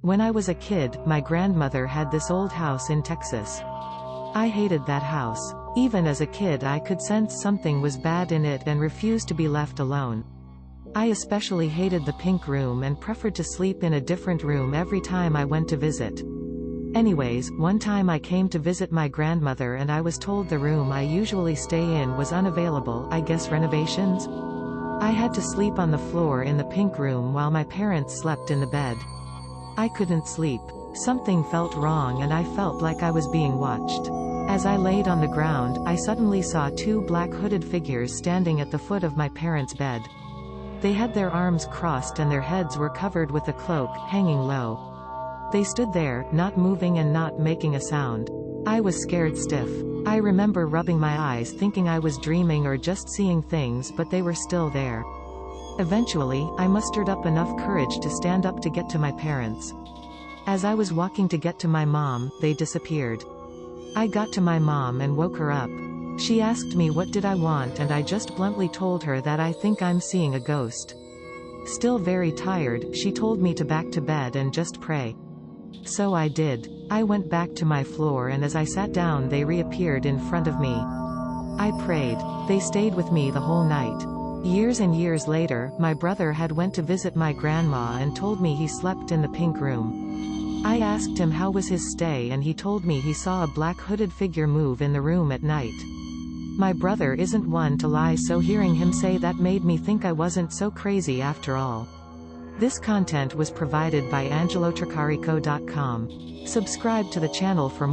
When I was a kid, my grandmother had this old house in Texas. I hated that house. Even as a kid I could sense something was bad in it and refused to be left alone. I especially hated the pink room and preferred to sleep in a different room every time I went to visit. Anyways, one time I came to visit my grandmother and I was told the room I usually stay in was unavailable, I guess renovations? I had to sleep on the floor in the pink room while my parents slept in the bed. I couldn't sleep. Something felt wrong and I felt like I was being watched. As I laid on the ground, I suddenly saw two black hooded figures standing at the foot of my parents' bed. They had their arms crossed and their heads were covered with a cloak, hanging low. They stood there, not moving and not making a sound. I was scared stiff. I remember rubbing my eyes thinking I was dreaming or just seeing things, but they were still there. Eventually, I mustered up enough courage to stand up to get to my parents. As I was walking to get to my mom, they disappeared. I got to my mom and woke her up. She asked me what did I want and I just bluntly told her that I think I'm seeing a ghost. Still very tired, she told me to back to bed and just pray. So I did. I went back to my floor and as I sat down they reappeared in front of me. I prayed. They stayed with me the whole night. Years and years later, my brother had went to visit my grandma and told me he slept in the pink room. I asked him how was his stay and he told me he saw a black hooded figure move in the room at night. My brother isn't one to lie, so hearing him say that made me think I wasn't so crazy after all. This content was provided by angelotricarico.com. Subscribe to the channel for more.